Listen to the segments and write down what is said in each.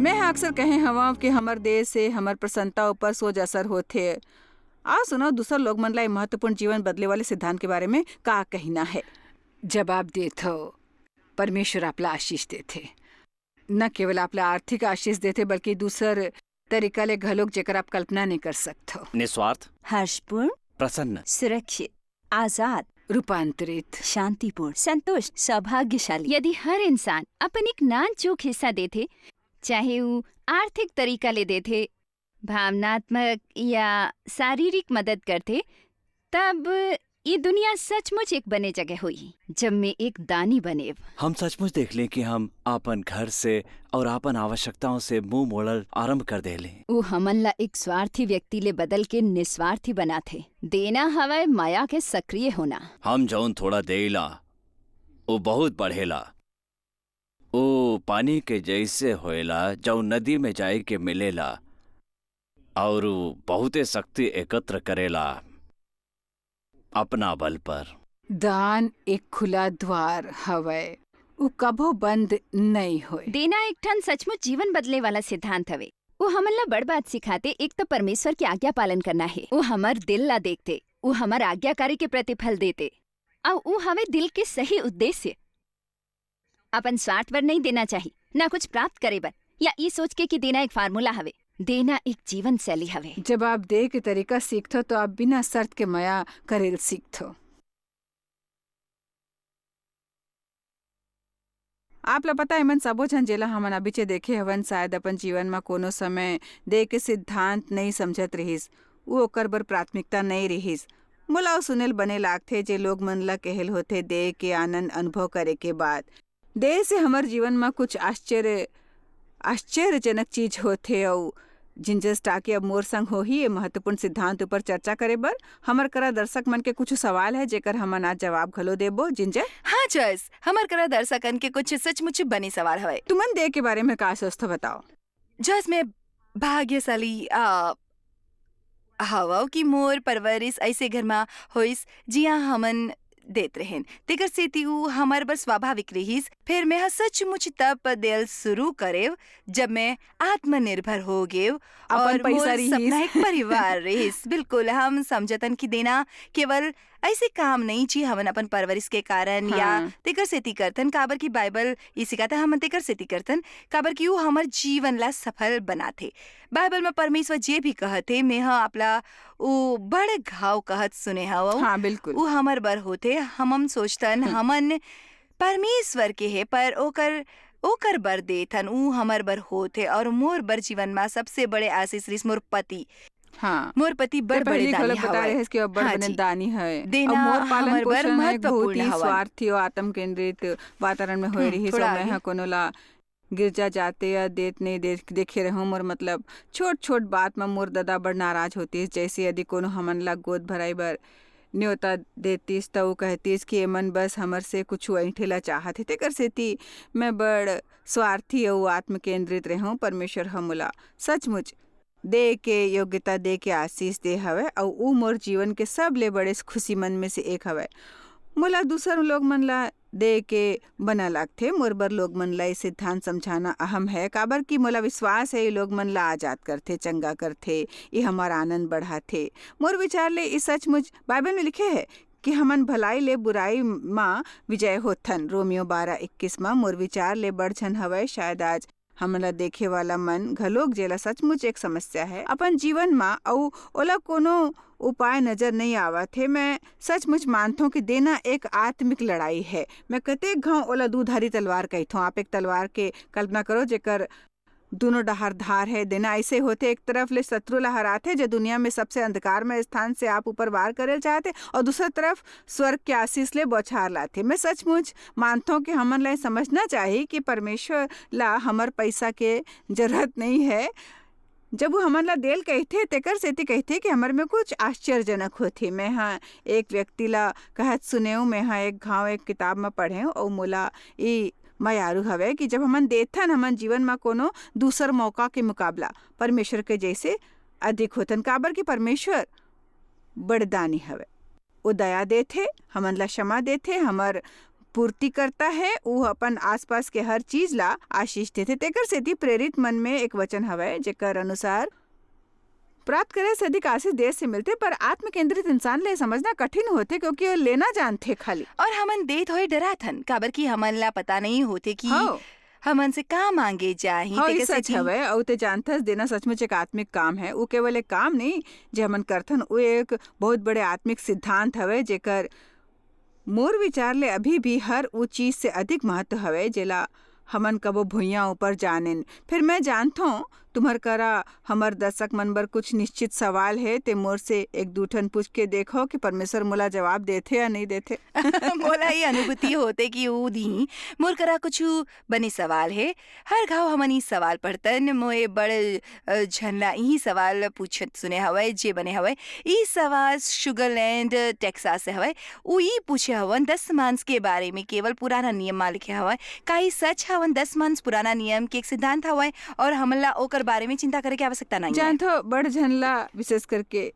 मैं अक्सर कहे हवा कि हमर देश से हमर प्रसन्नता ऊपर सोच असर होते। आ सुनो दूसर लोग मन ला महत्वपूर्ण जीवन बदले वाले सिद्धांत के बारे में का कहना है। जवाब देथो परमेश्वर आपला आशीष देथे। न केवल आपला आर्थिक आशीष देथे बल्कि दूसर तरीका ले घलोक जेकर आप कल्पना नहीं कर सकते। निस्वार्थ, हर्षपूर्ण, प्रसन्न, सुरक्षित, आजाद, रूपांतरित, शांतिपूर्ण, संतुष्ट, सौभाग्यशाली। यदि हर इंसान अपन एक नान चूक हिस्सा देथे, चाहे वो आर्थिक तरीका ले देथे, भावनात्मक या शारीरिक मदद करते, तब ये दुनिया सचमुच एक बने जगह हुई जब मैं एक दानी बने। हम सचमुच देख लें कि हम आपन घर से और आपन आवश्यकताओं से मुंह मोड़ल आरंभ कर दे लें। वो हमन ला एक स्वार्थी व्यक्ति ले बदल के निस्वार्थी बना थे। देना हवाए माया के सक्रिय होना। हम जौन थोड़ा देला वो बहुत बढ़ेला। वो पानी के जैसे होएला जौन नदी में जाए के मिलेला और बहुते शक्ति एकत्र करेला अपना बल पर। दान एक खुला द्वार हवय, वो कभो बंद नहीं होए। देना एक ठन सचमुच जीवन बदले वाला सिद्धांत हवे। वो हमन ला बड़ बात सिखाते। एक तो परमेश्वर की आज्ञा पालन करना है। वो हमर दिल ला देखते, वो हमर आज्ञाकारी के प्रतिफल देते। और वो हमें दिल के सही उद्देश्य अपन स्वार्थ पर नहीं देना चाहिए, ना कुछ प्राप्त करे बर या ये सोच के कि देना एक फार्मूला हवे। देना एक जीवन शैली हवे। जब आप दे के तरीका सीखथो तो आप बिना शर्त के माया करेल सीखथो। आप ला पता है मन सबो झन जेला हमन अभी देखे हवन शायद अपन जीवन में कोनो समय दे के सिद्धांत नहीं समझत रहिस, वो ओकर बर प्राथमिकता नहीं रहिस। मोला सुनेल बने लागथे जे लोग मन ला कहल होते दे के आनंद अनुभव करे के बाद दे से हमर जीवन में कुछ आश्चर्यजनक चीज होते। और जिंजस टाके अब मोर संग हो ही ये महत्वपूर्ण सिद्धांत ऊपर चर्चा करे बर हमर करा दर्शक मन के कुछ सवाल है जेकर हमन आज जवाब घलो देबो। जिंजर हाँ जस, हमर करा दर्शकन के कुछ सचमुच बनी सवाल हवे। तुमन दे के बारे में का सोचते बताओ। जस में भाग्यशाली हवा की मोर परवरिश ऐसे घर में होइस जिया हमन देत रहेन, तेकर सेती उ हमर बर स्वाभाविक रहिस। फिर मैं सचमुच तब देल शुरू करेव जब मैं आत्मनिर्भर हो गेव और पैसा मोर सपना एक परिवार रहिस। बिल्कुल हम समझतन कि देना केवल ऐसे काम नहीं ची हमन अपन परवरिश के कारण या तेकर सेती करतन। काबर की बाइबल ये सिखाता हमन तेकर सेती करतन काबर की उ हमर जीवन ला सफल बनाथे। बाइबल में परमेश्वर जे भी कहते मैं आपला उ बड़ घाव कहत सुने हव। हाँ बिल्कुल, उ हमर बर होते। हम सोचतन हमन परमेश्वर के है पर ओकर बर देथन उ हमर बर होते। और मोर बर जीवन में सबसे बड़े आशीष रिस मोर पति। हाँ मोर पति बड़ बड़े दानी बता रहे कि अब बड़ हाँ बने जी। दानी है। देना और मोर पालन हमर बर पोषण एक बहुत महत्वपूर्ण ही हवन। स्वार्थी और आत्म केंद्रित वातावरण में होए रही। थोड़ा मैं कोनो ला गिरजा जाते या देत नहीं देखे रहूं। मोर मतलब छोट छोट बात में मोर दादा बड़ नाराज होती। जैसे यदि कोनो हमन ला गोद भराई बर न्योता देतीस तो वो कहतीस कि एमन बस हमर से कुछ ऐठेला चाहत है। तेकर सेती मैं बड़ स्वार्थी और आत्म केंद्रित रहूं। परमेश्वर हमला सचमुच दे के योग्यता दे के आशीष दे हवे और उ मोर जीवन के सब ले बड़े खुशी मन में से एक हवे। मोला दूसर लोग मन ला दे के बना लागथे। मोर बर लोग मन ला सिद्धांत समझाना अहम है। काबर की मोला विश्वास है ये लोग मन ला आजाद करथे, चंगा करथे, ये हमारा आनंद बढ़ाथे। मोर विचार ले इस सचमुच बाइबल में लिखे है कि हमन भलाई ले बुराई माँ विजय होथन। रोमियो 12:21 माँ मोर विचार ले बढ़ छन हवय। शायद आज हमला देखे वाला मन घलोक जेला सचमुच एक समस्या है अपन जीवन में और ओला कोनो उपाय नजर नहीं आवत है। मैं सचमुच मानता हूँ कि देना एक आत्मिक लड़ाई है। मैं कतेक घाव ओला दूधारी तलवार कहता हूँ। आप एक तलवार के कल्पना करो जेकर दोनों डहार धार है। देना ऐसे होते एक तरफ ले शत्रु ला हराथे जो दुनिया में सबसे अंधकार में स्थान से आप ऊपर वार करे चाहते और दूसरी तरफ स्वर्ग के आशीष ले बौछार लाते। मैं सचमुच मानता हूँ कि हमन ला समझना चाहिए कि परमेश्वर ला हमर पैसा के जरूरत नहीं है। जब वो हमन ला देल कहते तेकर सेती कहते कि हमर में कुछ आश्चर्यजनक होती। मैं हाँ एक व्यक्ति ला कहत सुने हूँ। मैं हाँ एक घाव एक किताब में पढ़े हूँ और मोला ई मयारू हवे कि जब हमन देथन हमन जीवन में कोनो दूसर मौका के मुकाबला परमेश्वर के जैसे अधिक होतन। काबर की परमेश्वर बड़दानी हवे। वो दया देथे, हमन ला क्षमा देथे, हमर पूर्ति करता है, ऊ अपन आसपास के हर चीज ला आशीष देथे। तेकर सेती प्रेरित मन में एक वचन हवय जेकर अनुसार प्राप्त करे से अधिक आशीष देश से मिलते, पर आत्म केंद्रित इंसान ले समझना कठिन होते क्योंकि वो लेना जानते खाली। और हमन देत होए डराथन काबर की हमन ला पता नहीं होते कि हाँ। हमन से का मांगे जाही। हाँ, तेकर ये सच सेती- हवय और ते जानथस देना सचमुच एक आत्मिक काम है। वो केवल एक काम नहीं जे हमन करथन, वो एक बहुत बड़े आत्मिक सिद्धांत हवय जेकर मोर विचार ले अभी भी हर वो चीज से अधिक महत्व हवय जेला हमन कबो भुइयां ऊपर जानेन। फिर मैं जानथो तुम्हार करा हमर दर्शक मन बर कुछ निश्चित सवाल है, ते मोर से एक दूठन पूछ के देखो कि परमेश्वर मोला जवाब देथे या नहीं देथे। मोला ये अनुभूति होते कि ऊ दी मोर करा कुछ बने सवाल है। हर घाव हमन ई सवाल पढ़तन मोए बड़ झनला यही सवाल पूछत सुने हवय जे बने हवय। ई सवाल शुगरलैंड टेक्सास से हवय। ऊ ई पूछे हवन 10 मांस के बारे में, केवल पुराना नियम मा लिखे हवय। का ई सच हवन 10 मांस पुराना नियम के एक सिद्धांत हवय और हमला ओकर बारे में चिंता करे की आवश्यकता नहीं है। जानथो बड़ झनला विशेष करके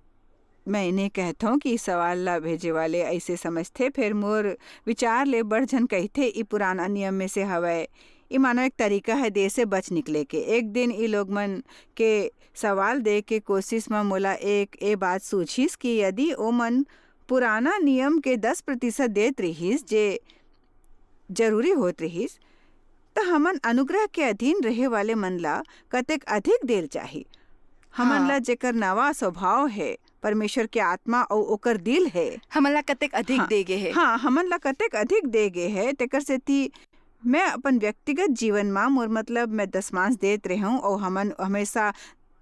मैं इन्हें कहता हूँ कि इस सवाल ला भेजे वाले ऐसे समझते, फिर मोर विचार ले बड़ झन कहते ई पुराना नियम में से हवय। ई मानो एक तरीका है देश से बच निकले के। एक दिन ई लोग मन के सवाल दे के कोशिश में मोला एक ए बात सूझिस कि यदि ओ मन पुराना नियम के 10% देत रहिस जे जरूरी होत रहिस, तो हमन अनुग्रह के अधीन रहे वाले मन ला कतेक अधिक देर चाही। हमन हाँ। ला जेकर नवा स्वभाव है, परमेश्वर के आत्मा और ओकर दिल है, हमला कतेक अधिक हाँ, देगे है। हाँ हमन ला कतेक अधिक देगे है। तेकर सेती मैं अपन व्यक्तिगत जीवन में मोर मतलब मैं 10 मांस देत रहे हूँ और हमन हमेशा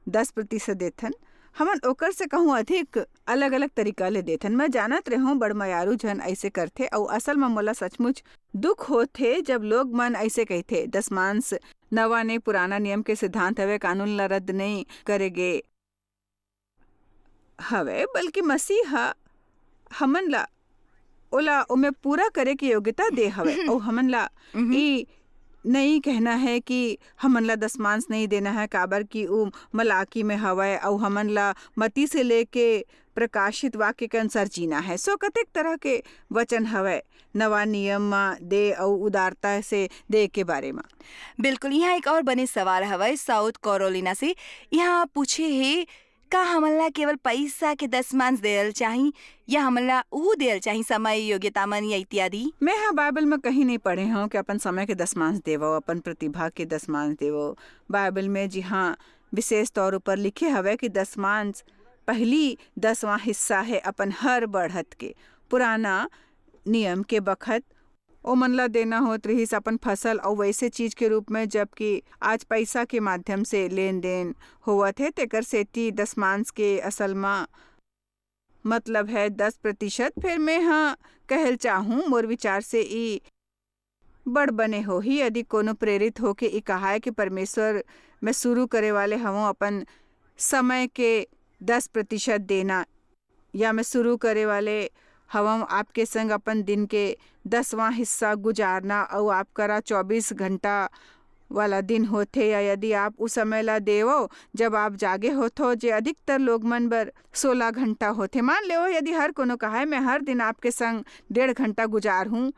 10% देथन। हमन ओकर से कहूँ अधिक अलग अलग तरीका ले देथन। मैं जानत रहे हूँ बड़ मयारू झन ऐसे करथे और असल में मोला सचमुच दुख होथे जब लोग मन ऐसे कहथे 10 मांस नवा ने पुराना नियम के सिद्धांत हवे, कानून ला रद्द नहीं करेगे हवे, बल्कि मसीह हमन ला ओला ओमे पूरा करे की योग्यता दे हवे। और हमन ला ई नहीं कहना है कि हमन ला 10 मांस नहीं देना है काबर की ऊ मलाकी में हवय और हमन ला मती से लेके प्रकाशित वाक्य के अनुसार जीना है। सो कतेक तरह के वचन हवय नवा नियम में दे और उदारता से दे के बारे में। बिल्कुल। यहाँ एक और बने सवाल हवय साउथ कैरोलिना से। यहाँ पूछे है का हमला केवल पैसा के 10 मांस देल चाही या हमला ऊ देल चाही समय योग्यता मन या इत्यादि। मैं हाँ बाइबल में कहीं नहीं पढ़े हूँ कि अपन समय के 10 मांस देवो, अपन प्रतिभा के 10 मांस देवो। बाइबल में जी हाँ विशेष तौर पर लिखे हवे कि 10 मांस पहली 10वां हिस्सा है अपन हर बढ़त के। पुराना नियम के बखत ओ मन ला देना होत रहिस अपन फसल और वैसे चीज के रूप में, जबकि आज पैसा के माध्यम से लेन देन होवत है। तेकर सेती 10 मांस के असल में मतलब है 10%। फिर मैं हाँ कहल चाहूँ मोर विचार से ई बड़ बने हो ही यदि कोनो प्रेरित हो के ई कहा है कि परमेश्वर में शुरू करे वाले हम अपन समय के 10% देना, या मैं शुरू करे वाले हम आपके संग अपन दिन के 10वां हिस्सा गुजारना और आप करा 24 घंटा वाला दिन होथे, या यदि आप उस समय ला देवो जब आप जागे होथो जे अधिकतर लोग मन बर 16 घंटा होथे। मान ले यदि हर कोनो कहा है मैं हर दिन आपके संग 1.5 घंटा गुजार हूँ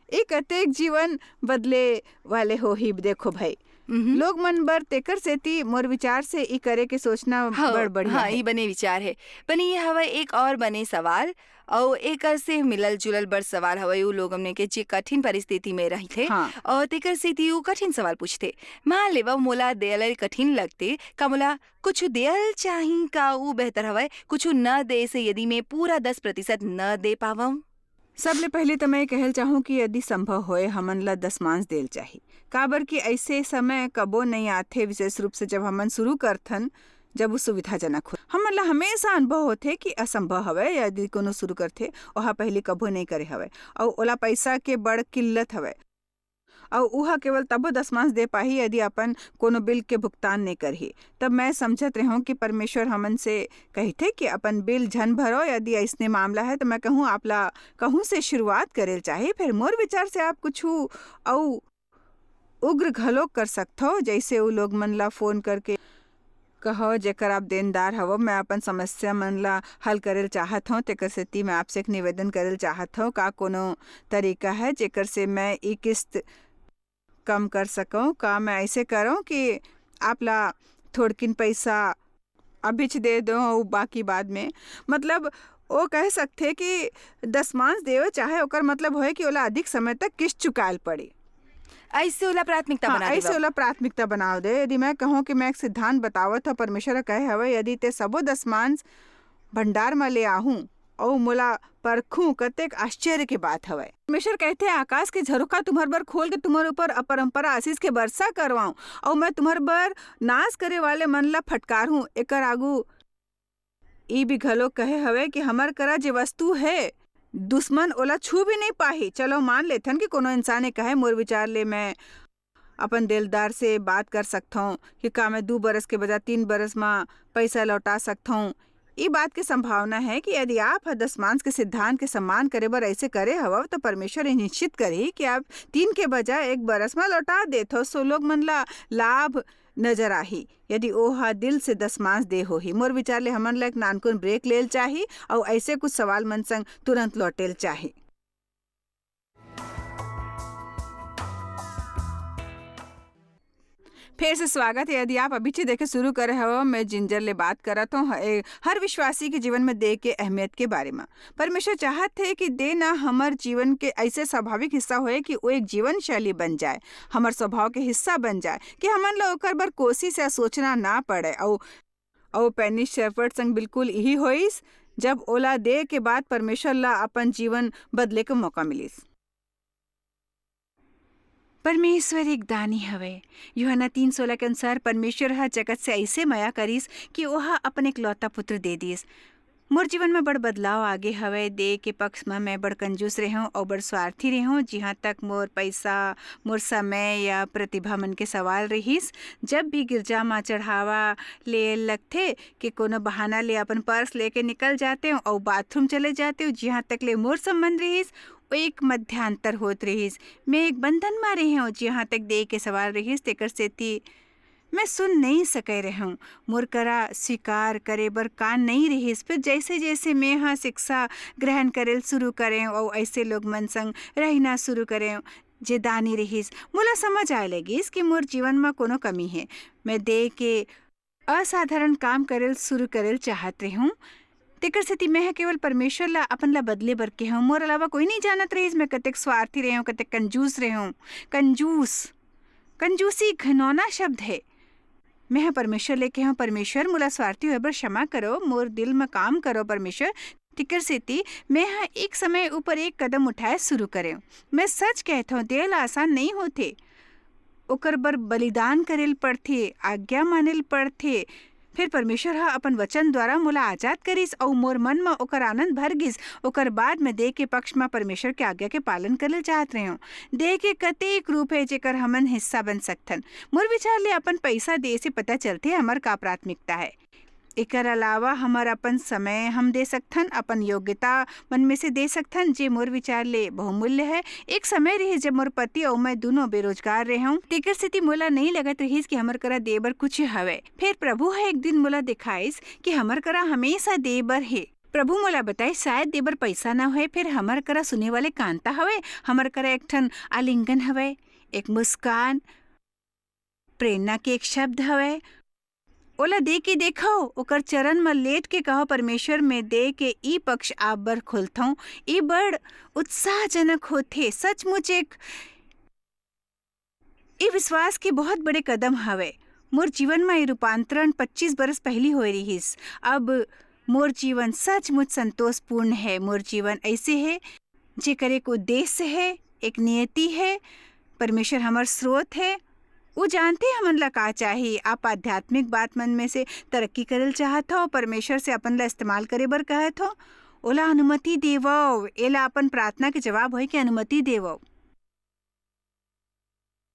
एक अतेक जीवन बदले वाले हो ही। देखो भाई लोग मन बर तेकर सेती मोर विचार से ई करे के सोचना बड़ बढ़िया हाँ, है। ई बने विचार है। बने ये हवा एक और बने सवाल और एक से मिलल जुलल बड़ सवाल हवा। उ लोग हमने के जे कठिन परिस्थिति में रही थे हाँ। और तेकर सेती उ कठिन सवाल पूछते। मान लेवा मोला देयल कठिन लगते का मोला कुछ देयल चाही का उ बेहतर हवा कुछ न दे से यदि मैं पूरा 10% न दे पावम। सबले पहले तो मैं कहल चाहूँ कि यदि संभव होए हमन ला 10 मांस देल चाहिए, काबर कि ऐसे समय कबो नहीं आथे, विशेष रूप से जब हमन शुरू करथन जब वो सुविधाजनक हो। हमन ला हमेशा अनुभव होथे कि असंभव हवे यदि कोनो शुरू करथे ओहा पहले कबो नहीं करे हवे और ओला पैसा के बड़ किल्लत हवे और उहा केवल तबो 10 मांस दे पाही यदि अपन कोनो बिल के भुगतान नहीं करही। तब मैं समझत रहूं कि परमेश्वर हमन से कहते कि अपन बिल झन भरो। यदि ऐसने मामला है तो मैं कहूँ आपला कहूँ से शुरुआत करेल चाहे। फिर मोर विचार से आप कुछ और उग्र घलोक कर सकथो, जैसे वो लोग मन ला फोन करके कहो जेकर आप देनदार हवो, मैं अपन समस्या मन ला हल करेल चाहत हूँ, तेकर सेती मैं आपसे एक निवेदन करेल चाहत हूँ। का कोनो तरीका है जेकर से मैं ई किस्त कम कर सकूँ? का मैं ऐसे करूँ कि आप ला थोड़किन पैसा अभिच दे दो और बाकी बाद में, मतलब वो कह सकते कि दसमांश देवे चाहे ओकर मतलब होए कि ओला अधिक समय तक किस्त चुकायल पड़ी। ऐसे ओला प्राथमिकता हाँ, बना ऐसे देवा। ओला प्राथमिकता बनाव दे। यदि मैं कहूँ कि मैं एक सिद्धांत बतावत ह, परमेश्वर कहे हवे यदि ते सबो दसमांश भंडार में ले आहूँ और मोला परखूं, कतेक आश्चर्य की बात हवे। परमेश्वर कहते आकाश के झरोखा तुम्हार बर खोल के तुम्हारे ऊपर अपरंपरा आशीष के वर्षा करवाऊं और मैं तुम्हार बर नाश करे वाले मन ला फटकारहूं। एकर आगू ई भी घलो कहे हवे कि हमर करा जे वस्तु है दुश्मन ओला छू भी नहीं पाही। चलो मान लेथन कि कोनो इंसान कहे मोर विचार ले मैं अपन दिलदार से बात कर सकता हूँ कि का मैं 2 बरस के बजाय 3 बरस में पैसा लौटा सकता हूँ। ये बात की संभावना है कि यदि आप दसमांश के सिद्धांत के सम्मान करे बर ऐसे करे हवा तो परमेश्वर ये निश्चित करे कि आप 3 के बजाय 1 बरस में लौटा देथो, सो लोग मन ला लाभ नजर आही। यदि ओहा दिल से दसमांश दे होही। मोर विचार ले हमन ला एक नानकुन ब्रेक लेल चाही और ऐसे कुछ सवाल मन संग तुरंत लौटेल चाही। फिर से स्वागत है। यदि आप अभी से देखे शुरू करे हो, मैं जिंजर ले बात करत हूँ हर विश्वासी के जीवन में दे के अहमियत के बारे में। परमेश्वर चाहत है कि दे ना हमार जीवन के ऐसे स्वाभाविक हिस्सा होए कि वो एक जीवन शैली बन जाए, हमार स्वभाव के हिस्सा बन जाए कि हमन ला ओकर बर कोशिश या सोचना ना पड़े। और पेनी शेफर्ड संग बिल्कुल यही होइस जब ओला दे के बाद परमेश्वर ला अपन जीवन बदले के मौका मिलिस। परमेश्वर एक दानी हवे। यूहन्ना 3:16 के अनुसार परमेश्वर ह जगत से ऐसे माया करिस कि ओहा अपन इकलौता पुत्र दे दिस। मोर जीवन में बड़ बदलाव आगे हवे। दे के पक्ष में मैं बड़ कंजूस रहूं और बड़ स्वार्थी रहूं, जिहाँ तक मोर पैसा, मोर समय या प्रतिभा मन के सवाल रहीस। जब भी गिरजा में चढ़ावा ले लगथे कि कोनो बहाना ले अपन पर्स लेके निकल जाते हो और बाथरूम चले जाते हो, जिहाँ तक ले मोर संबंध रहीस एक मध्यांतर होत रहीस। मैं एक बंधन में रही हूँ, जिहाँ तक दे के सवाल रहीस तेकर सेती मैं सुन नहीं सके रहूँ। मोर करा स्वीकार करे बर कान नहीं रहीस। फिर जैसे जैसे मैं हाँ शिक्षा ग्रहण करेल शुरू करें और ऐसे लोग मन संग रहना शुरू करें जे दानी रहीस, मोला समझ आए लगिस कि मोर जीवन में कोनो कमी है। मैं दे के असाधारण काम करेल शुरू करेल चाहत रहूँ। तेकर सेती मैं केवल परमेश्वर ला अपन ला बदले बर के हूँ। मोर अलावा कोई नहीं जानत रहीस मैं कतेक स्वार्थी रही हूँ, कतेक कंजूस रही हूँ। कंजूसी घिनौना शब्द है। मैं परमेश्वर लेके हूँ, परमेश्वर मोला स्वार्थी होए बर क्षमा करो, मोर दिल में काम करो परमेश्वर। तिकर सेती मैं हाँ एक समय ऊपर एक कदम उठाए शुरू करे। मैं सच कहता हूँ दिल आसान नहीं होते, ओकर बर बलिदान करेल पड़थे, आज्ञा मानेल पड़थे। फिर परमेश्वर हा अपन वचन द्वारा मोला आजाद करिस और मोर मन में ओकर आनंद भर गिस। ओकर बाद मैं दे के पक्ष में परमेश्वर के आज्ञा के पालन करल चाहत रही हूँ। दे के कतेक रूप है जेकर हमन हिस्सा बन सकथन। मोर विचार ले अपन पैसा दे से पता चलते हमर का प्राथमिकता है। एकर अलावा हमर अपन समय हम दे सकथन, अपन योग्यता मन में से दे सकथन, जे मोर विचार ले बहुमूल्य है। एक समय रही जब मोर पति और मैं दोनों बेरोजगार रहे हूँ। तेकर सेती मोला नहीं लगत रहीस कि हमर करा दे बर कुछ हवे। फिर प्रभु है एक दिन मोला दिखाइस कि हमर करा हमेशा दे बर है। प्रभु मोला बताए शायद दे बर पैसा ना होए, फिर हमर करा सुने वाले कांता हवे, हमर करा एक ठन आलिंगन हवे, एक मुस्कान, प्रेरणा के एक शब्द हवे। ओला दे के देखो, ओकर चरण में लेट के कहो परमेश्वर में दे के ई पक्ष आप बर खोलता हूँ। ई बड़ उत्साहजनक होथे। सचमुच एक ई विश्वास के बहुत बड़े कदम हवे। मोर जीवन में रूपांतरण 25 बरस पहली हो रहीस। अब मोर जीवन सचमुच संतोषपूर्ण है। मोर जीवन ऐसे है जेकर एक उद्देश्य है, एक नियति है। परमेश्वर हमार स्रोत है। वो जानते हमन ला का चाहिए। आप आध्यात्मिक बात मन में से तरक्की करल चाहत हो, परमेश्वर से अपन ला इस्तेमाल करे बर कहत हो, ओला अनुमति देवो। एला अपन प्रार्थना के जवाब होए कि अनुमति देवो।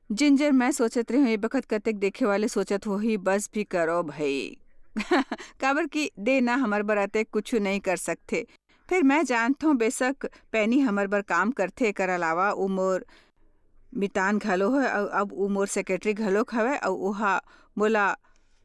जिंजर मैं सोचत रही हूँ ये बखत कतेक देखे वाले सोचत हो ही बस भी करो भाई। काबर की देना हमार बराते कुछ नहीं कर सकते। फिर मैं जानता हूँ बेशक पैनी हमार बर काम करथे। एकर अलावा उमोर मितान घलो है और अब उमोर सेक्रेटरी घलोक हवे और उहा मोला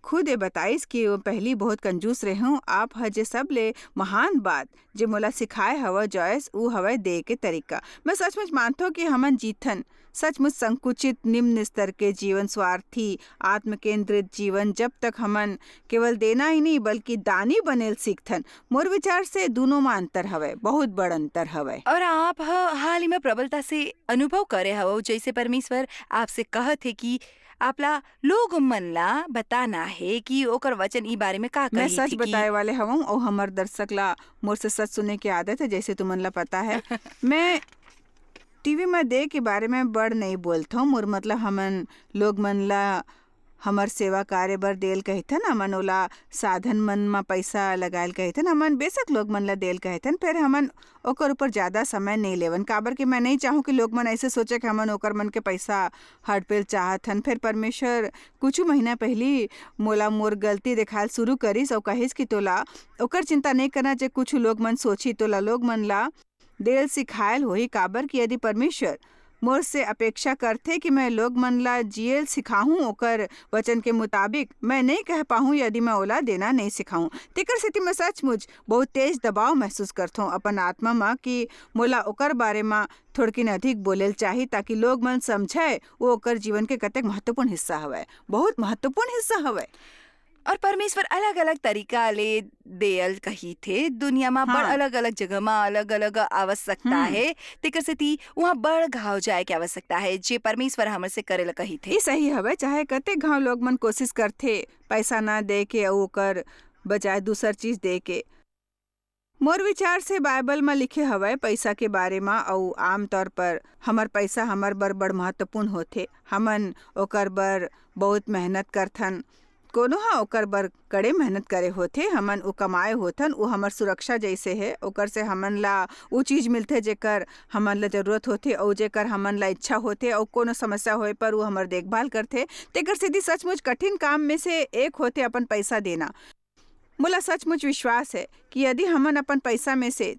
खुद ये बताइस कि वो पहली बहुत कंजूस रहे हूँ। आप हजे सब ले महान बात जे मोला सिखाए हवा जॉयस ऊ हवा दे के तरीका। मैं सचमुच मानता हूँ कि हमन जीथन सचमुच संकुचित निम्न स्तर के जीवन, स्वार्थी आत्म केंद्रित जीवन, जब तक हमन केवल देना ही नहीं बल्कि दानी बनेल सीखथन। मोर विचार से दोनों में अंतर हवे, बहुत बड़ अंतर हवे। और आप हाल ही में प्रबलता से अनुभव करे हवो जैसे परमेश्वर आपसे कहत है कि आपला लोग मन ला बताना है कि ओकर वचन ई बारे में का मैं कही सच थी बताए वाले हूँ और हमर दर्शक ला मोर से सच सुनने की आदत है, जैसे तुमन ला पता है। मैं टीवी में दे के बारे में बड़ नहीं बोलता हूँ। मोर मतलब हमन लोग मन ला हमर सेवा कार्य बर देल कहथन, हमन ओला साधन मन में पैसा लगायल कहथन, हमन बेशक लोग मन ला देल कहथन, फिर हमन ओकर ऊपर ज़्यादा समय नहीं लेवन। काबर कि मैं नहीं चाहूँ कि लोग मन ऐसे सोचे कि हमन ओकर मन के पैसा हड़पेल चाहथन। फिर परमेश्वर कुछ महीना पहली मोला मोर गलती दिखायल शुरू करिस और कहिस कि तोला ओकर चिंता नहीं करना जे कुछ लोग मन सोची, तोला लोग मन ला देल सिखायल होही। काबर कि यदि परमेश्वर मोर से अपेक्षा करथे कि मैं लोग मन ला जियल सिखाऊं ओकर वचन के मुताबिक, मैं नहीं कह पाऊँ यदि मैं ओला देना नहीं सिखाऊं। तेकर सेती मैं सचमुच बहुत तेज दबाव महसूस करथूं अपन आत्मा में कि मोला ओकर बारे में थोड़किन अधिक बोलेल चाही, ताकि लोग मन समझे वो ओकर जीवन के कतेक महत्वपूर्ण हिस्सा हवे, बहुत महत्वपूर्ण हिस्सा हवे। और परमेश्वर अलग अलग तरीका ले देयल कही थे दुनिया में बड़ अलग अलग जगह में अलग अलग आवश्यकता है। तेकर सेती वहाँ बड़ घाव जाए के आवश्यकता है जे परमेश्वर हमर से करे ला कही थे। ये सही हवे, चाहे कते घाव लोग मन कोशिश करथे पैसा ना दे के और ओकर बजाय दूसर चीज दे के। मोर विचार से बाइबल में लिखे हवे पैसा के बारे में, और आमतौर पर हमर पैसा हमर बर बड़ महत्वपूर्ण होथे। हमन ओकर बर बहुत मेहनत करथन, कोनो हा ओकर बर कड़े मेहनत करे होथे, हमन उ कमाए होथन, उ हमर सुरक्षा जैसे है। ओकर से हमन ला उ चीज मिलथे जेकर हमन ला जरूरत होथे और जेकर हमन ला इच्छा होथे, और कोनो समस्या होए पर उ हमर देखभाल करथे। तेकर सीधी सचमुच कठिन काम में से एक होथे अपन पैसा देना। मोला सचमुच विश्वास है कि यदि हमन अपन पैसा में से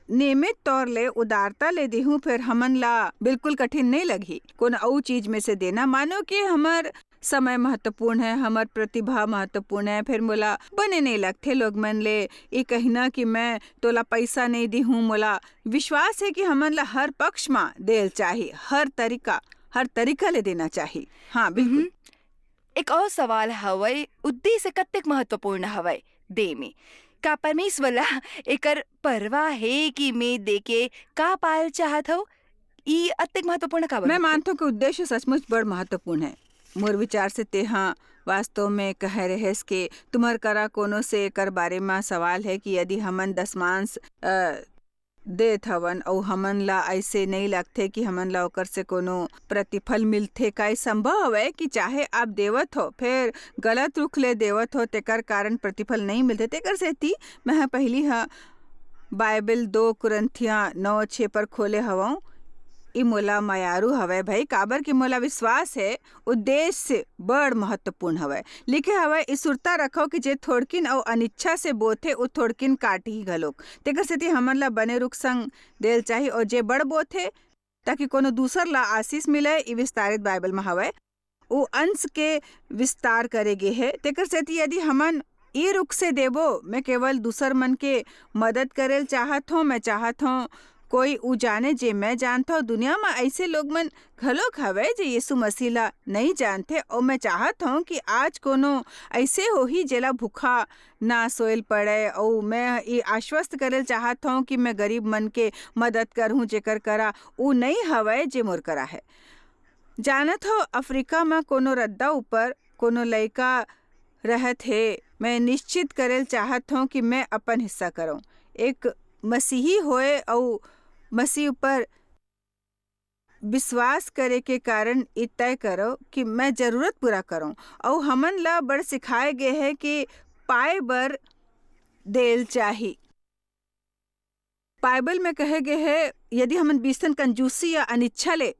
नियमित तौर ले उदारता ले देहूं, फिर हमन ला बिल्कुल कठिन नहीं लगी कोनो और चीज में से देना। मानो कि हमर समय महत्वपूर्ण है, हमार प्रतिभा महत्वपूर्ण है, फिर मोला बने नहीं लगते लोग मन ले ये कहना कि मैं तोला पैसा नहीं दी हूँ। मोला विश्वास है कि हमन ला हर पक्ष में देल चाहिए, हर तरीका ले देना चाहिए। हाँ बिल्कुल। एक और सवाल हवय, उद्देश्य कतेक महत्वपूर्ण हवय दे में? का परमेश्वर ला एकर परवाह है कि मैं दे के का पायल चाहत हूँ? ई अतेक महत्वपूर्ण का? मैं मानता हूँ कि उद्देश्य सचमुच बड़ महत्वपूर्ण है। मोर विचार से तेहा वास्तव में कह रहेस के तुम्हार करा कोनो से एकर बारे में सवाल है कि यदि हमन दशमांश देत हवन और हमन ला ऐसे नहीं लगथे कि हमन ला ओकर से कोनो प्रतिफल मिलथे। का संभव है कि चाहे आप देवत हो फिर गलत रुख ले देवत हो, तेकर कारण प्रतिफल नहीं मिलते। तेकर सेती मैं पहली बाइबल 2 कुरिन्थिया 9:6 पर खोले हवं। ई मोला मायारू हवे भाई, काबर के मोला विश्वास है उद्देश्य बड़ महत्वपूर्ण हवे। लिखे हवे ई सुरता रखो कि जे थोड़किन और अनिच्छा से बोथे उ थोड़किन काटी घलोक। तेकर सेती हमन ला बने रुख संग देल चाहिए, और जे बड़ बोथे ताकि कोनो दूसर ला आशीष मिले। ई विस्तारित बाइबल में हवे, उ अंश के विस्तार करेगे है। तेकर सेती यदि हमन ई रुख से देबो, मैं केवल दूसर मन के मदद करेल चाहत हूँ, मैं चाहत हूँ कोई उ जाने जे मैं जानता हूँ। दुनिया में ऐसे लोग मन घलोक हवे जे यीशु मसीह ला नहीं जानते, और मैं चाहत हूँ कि आज कोनो ऐसे हो ही जेला भूखा ना सोयल पड़े, और मैं ये आश्वस्त करेल चाहत हूँ कि मैं गरीब मन के मदद करूँ जेकर करा उ नहीं हवे जे मोर करा है। जानत हो अफ्रीका में कोनो रद्दा ऊपर कोनो लड़का रहत है, मैं निश्चित करेल चाहत हूँ कि मैं अपन हिस्सा करूँ। एक मसीही होए और मसीह ऊपर विश्वास करे के कारण ई तय करो कि मैं जरूरत पूरा करूं। और हमन ला बड़ सिखाए गए है कि पाए बर देल चाहिए। बाइबल में कहे गए है यदि हमन बीसन कंजूसी या अनिच्छा ले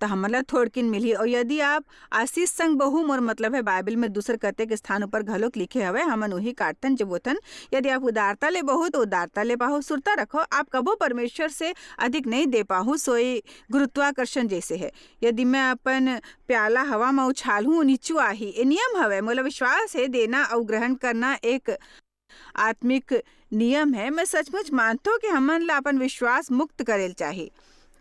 तो हमला थोड़किन मिली। और यदि आप आशीष संग बहु मोर मतलब है बाइबल में दूसर कते के स्थान ऊपर घलोक लिखे हवे, हमन वही काटथन जबोथन। यदि आप उदारता ले बहु तो उदारता ले पाहो। सुरता रखो, आप कबो परमेश्वर से अधिक नहीं दे पाहू। सोई गुरुत्वाकर्षण जैसे है, यदि मैं अपन प्याला हवा में उछालूं नीचू आही, ये नियम हवे। मोला विश्वास है देना और ग्रहण करना एक आत्मिक नियम है। मैं सचमुच मानता हूँ कि हमन ला अपन विश्वास मुक्त करेल चाहिए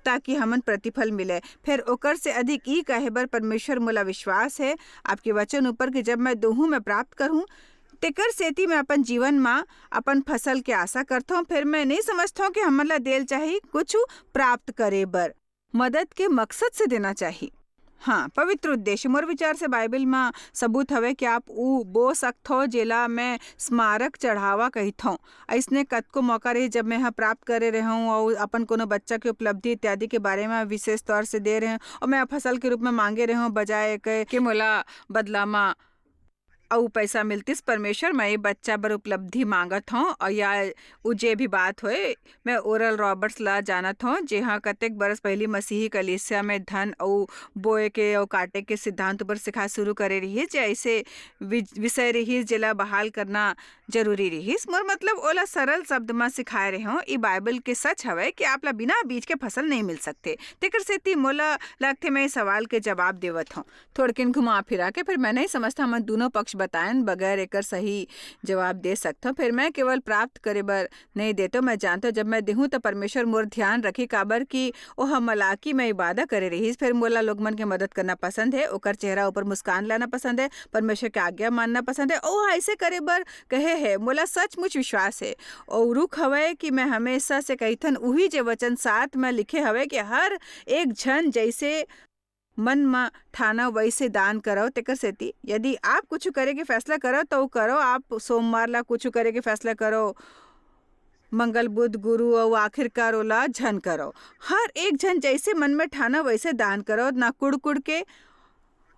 ताकि हमन प्रतिफल मिले। फिर ओकर से अधिक ई कहे बर परमेश्वर मोला विश्वास है आपके वचन ऊपर कि जब मैं दूहूँ मैं प्राप्त करूँ। तेकर सेती मैं अपन जीवन में अपन फसल के आशा करता हूँ। फिर मैं नहीं समझता हूँ कि हमन ला देल चाहिए कुछ प्राप्त करे बर, मदद के मकसद से देना चाहिए। हाँ, पवित्र उद्देश्य मोर विचार से बाइबल में सबूत हवे कि आप ऊ बो सकथो जेला मैं स्मारक चढ़ावा कहिथो। ऐसने कतको मौका रही जब मैं प्राप्त करे रहे हूँ और अपन कोनो बच्चा के उपलब्धि इत्यादि के बारे में विशेष तौर से दे रहे हैं और मैं फसल के रूप में मांगे रहे हूँ, बजाय के मोला बदला में और पैसा मिलतीस। परमेश्वर मैं ये बच्चा बर उपलब्धि मांगत हूँ। और या उजे भी बात होए, मैं ओरल रॉबर्ट्स ला जानत हूँ जेहाँ कतेक बरस पहली मसीही कलीसिया में धन और बोए के और काटे के सिद्धांत पर सिखा शुरू करे रही जे ऐसे विषय रही जेला बहाल करना जरूरी रही। मोर मतलब ओला सरल शब्द में सिखाए रहे हूँ। ई बाइबल के सच हवे कि आपला बिना बीज के फसल नहीं मिल सकते। तेकर सेती मोला लगते मैं सवाल के जवाब देवत हूँ थोड़किन घुमा फिरा के। फिर मैं नहीं समझता हम दोनों पक्ष बताएं बगैर एकर सही जवाब दे सकता। फिर मैं केवल प्राप्त करे बर नहीं देता। मैं जानता जब मैं देहूँ तो परमेश्वर मोर ध्यान रखी काबर की ओह मलाकी में इबादत करे रही। फिर मोला लोग मन के मदद करना पसंद है, ओकर चेहरा ऊपर मुस्कान लाना पसंद है, परमेश्वर के आज्ञा मानना पसंद है। ओह ऐसे करे बर कहे है मोला सचमुच विश्वास है और रुख हवे कि मैं हमेशा से कहीथन उही जे वचन 7 में लिखे हवे कि हर एक झन जैसे मन में ठाना वैसे दान करो। तेकर सेती यदि आप कुछ करे के फैसला करो तो करो। आप सोमवार ला कुछ करे के फैसला करो, मंगल बुध गुरु और आखिरकार ओला झन करो। हर एक झन जैसे मन में ठाना वैसे दान करो, ना कुड़ कुड़ के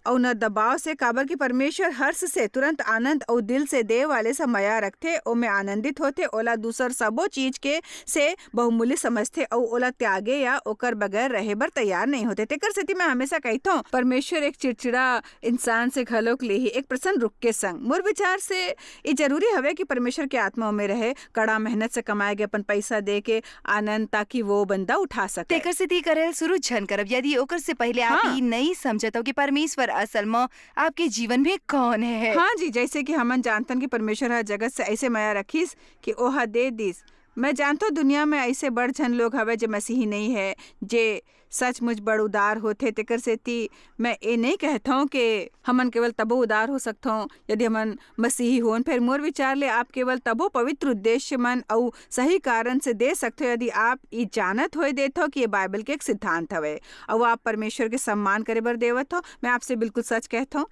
और न दबाव से, काबर की परमेश्वर हर्ष से तुरंत आनंद और दिल से दे वाले से माया रखते। ओ में आनंदित होते। ओला दूसर सबो चीज के से बहुमूल्य समझते और ओला त्यागे या ओकर बगैर रहे बर तैयार नहीं होते। तेकर सेती मैं हमेशा कहता हूँ परमेश्वर एक चिड़चिड़ा इंसान से घलोक ले ही एक प्रसन्न रुख के संग। मोर विचार से ये जरूरी हवे कि परमेश्वर के आत्मा में रहे, कड़ा मेहनत से कमाए गए अपन पैसा दे के आनंद ताकि वो बंदा उठा सके। तेकर सेती करेल शुरू झन करब यदि ओकर से पहले आप हाँ। ई नहीं समझत हो कि परमेश्वर असल में आपके जीवन में कौन है। हाँ जी, जैसे कि हमन जानतन कि परमेश्वर हर जगत से ऐसे माया रखीस कि ओहा दे दिस। मैं जानता हूँ दुनिया में ऐसे बड़ झन लोग हवे जो मसीही नहीं है, जे सचमुच बड़ उदार होते। तेकर सेती मैं ये नहीं कहता हूँ कि हमन केवल तबो उदार हो सकता हूँ यदि हमन मसीही होन। फिर मोर विचार ले आप केवल तबो पवित्र उद्देश्य मन और सही कारण से दे सकते हो यदि आप ये जानत हो देते हो कि ये बाइबल के एक सिद्धांत हवे और आप परमेश्वर के सम्मान करे बर देवत हो। मैं आपसे बिल्कुल सच कहता हूँ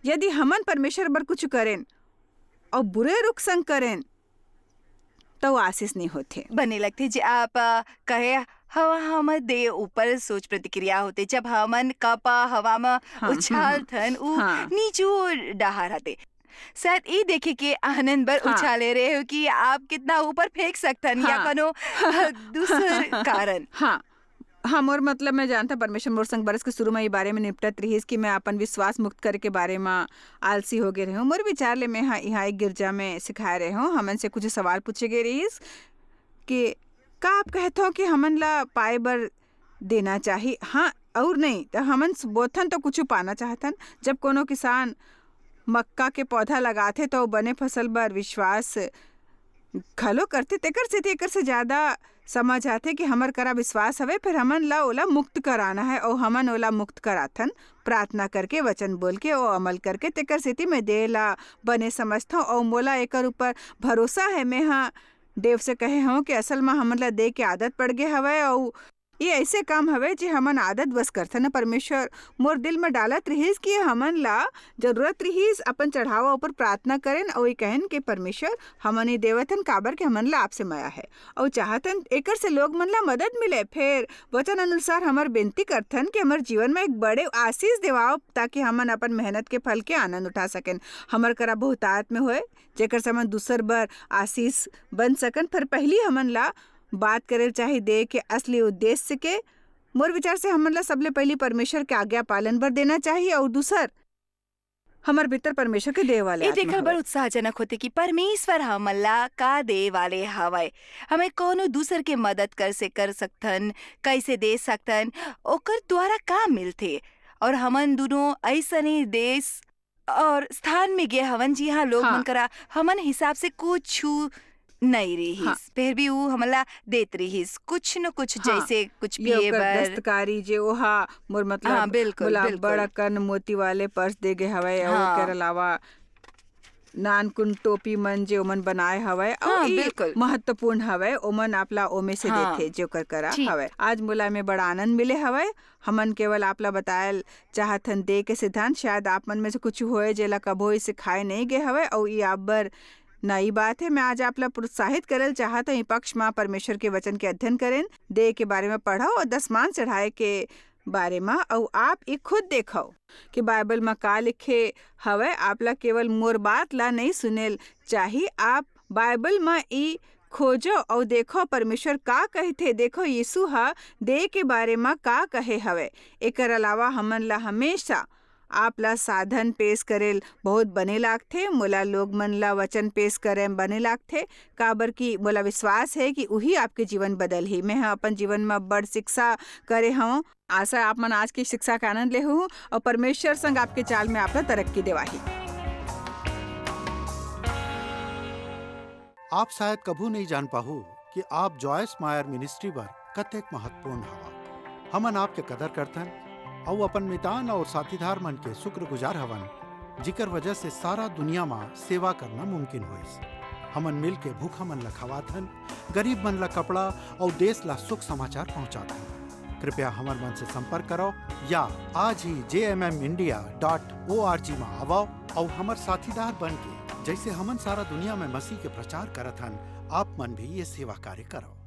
यदि हमन परमेश्वर बर कुछ करें और बुरे रुख संग करें तो आशीष नहीं होते। बने लगते जे आप कहे हवा हम दे ऊपर सोच प्रतिक्रिया होते जब हमन कपा हवा में उछाल थन उ नीचू डहार हते। शायद ये देखे के आनंद बर उछाले रहे हो कि आप कितना ऊपर फेंक सकतन या कनो दूसर कारण। हाँ, मोर मतलब मैं जानता परमेश्वर मोर संग बरस के शुरू में ये बारे में निपटत रहीस कि मैं अपन विश्वास मुक्त करे के बारे में आलसी हो गए रहे हूँ। मोर विचार ले मैं यहाँ एक गिरजा में सिखाए रहे हूँ। हमन से कुछ सवाल पूछे गए रहीस कि का आप कहते हो कि हमन ला पाए बर देना चाहिए। हाँ और नहीं तो हमन बोथन तो कुछ पाना चाहतन। जब कोनो किसान मक्का के पौधा लगाते तो बने फसल बर विश्वास खलो करते। तेकर से ज्यादा समझ आते कि हमर करा विश्वास हवे। फिर हमन ला ओला मुक्त कराना है और हमन ओला मुक्त कराथन प्रार्थना करके, वचन बोल के और अमल करके। तेकर सेती मैं दे ला बने समझता हूँ और मोला एकर ऊपर भरोसा है। मैं हाँ देव से कहे हूँ कि असल में हमन ला दे के आदत पड़ गए हवे और ये ऐसे काम हवे जे हमन आदत बस करथन। परमेश्वर मोर दिल में डालत रहीस कि हमन ला जरूरत रहीस अपन चढ़ावा ऊपर प्रार्थना करें और ये कहन कि परमेश्वर हमन ही देवतन काबर के हमन ला आपसे माया है और चाहतन एकर से लोग मन ला मदद मिले। फिर वचन अनुसार हमर बेनती करथन कि हमर जीवन में एक बड़े आशीष देवाओ ताकि हमन अपन मेहनत के फल के आनंद उठा सकें। हमर करा बहुतात में होए जेकर से हमन दूसर बर आशीष बन सकन। फिर पहली हमन ला बात करे चाहिए दे के असली उद्देश्य के मोर विचार से हमन ला सबले पहली परमेश्वर के आज्ञा पालन बर देना चाहिए और दूसर हमार भीतर परमेश्वर के दे वाले ये आत्मा देखल हवे। बड़ उत्साहजनक होते कि परमेश्वर हमला का दे वाले हवय। हमें कोनो दूसर के मदद कर सकथन, कैसे दे सकथन, ओकर द्वारा का मिलथे। और हमन दोनों ऐसने देश और स्थान में गए हवन जी हाँ लोग हाँ। मन करा हमन हिसाब से कुछ नहीं रहीस, हाँ। फिर भी वो हमला देत रहीस कुछ न कुछ, हाँ। जैसे कुछ ये पिए ओकर बर। दस्तकारी जे ओहा मोर हाँ, मतलब बिल्कुल, बोला बिल्कुल। बड़ा कन मोती वाले पर्स दे गे हवय और हाँ। एकर अलावा नानकुन टोपी मन जे ओमन बनाए हवय हाँ, और बिल्कुल। महत्वपूर्ण हवय ओमन आपला ओमे से हाँ। देथे जो कर करा ठीक। हवय। आज मोला में बड़ा आनंद मिले हवय। हमन केवल आपला बतायल चाहथन दे के सिद्धांत शायद आप मन में से कुछ होए जेला कबो इसे खाए नहीं गे हवय और ये आप बर नई बात है। मैं आज आपला प्रोत्साहित करल चाहत हूँ पक्ष में परमेश्वर के वचन के अध्ययन करें, दे के बारे में पढ़ो और 10 मान चढ़ाए के बारे में और आप ये खुद देखो कि बाइबल में का लिखे हवय। आपला केवल मोर बात ला नहीं सुनेल चाहिए, आप बाइबल में ई खोजो और देखो परमेश्वर का कहते। देखो यीशु हा दे के बारे में का कहे हवय। एकर अलावा हमन ला हमेशा आपला साधन पेश करेल बहुत बने लागथे। मोला लोग मन ला वचन पेश करे बने लागथे, काबर की मोला विश्वास है कि वही आपके जीवन बदल ही। मैं अपन जीवन में बड़ शिक्षा करे हूँ। आशा आप मन आज की शिक्षा का आनंद ले हूँ और परमेश्वर संग आपके चाल में आपला तरक्की देवाही। आप शायद कभू नहीं जान पाहू कि आप जॉयस मायर मिनिस्ट्री बर कतेक महत्वपूर्ण हवा। हमन आपके कदर करथन और अपन मितान और साथीदार मन के शुक्रगुजार हवन, जिकर वजह से सारा दुनिया में सेवा करना मुमकिन होइस। हमन मिल के भूखा मन ला खवाथन, गरीब मन ला कपड़ा और देश ला सुख समाचार पहुंचाथन। कृपया हमर मन से संपर्क करो या आज ही jmmindia.org में आवो और हमर साथीदार बन के जैसे हमन सारा दुनिया में मसीह के प्रचार करत हन, आप मन भी ये सेवा कार्य करो।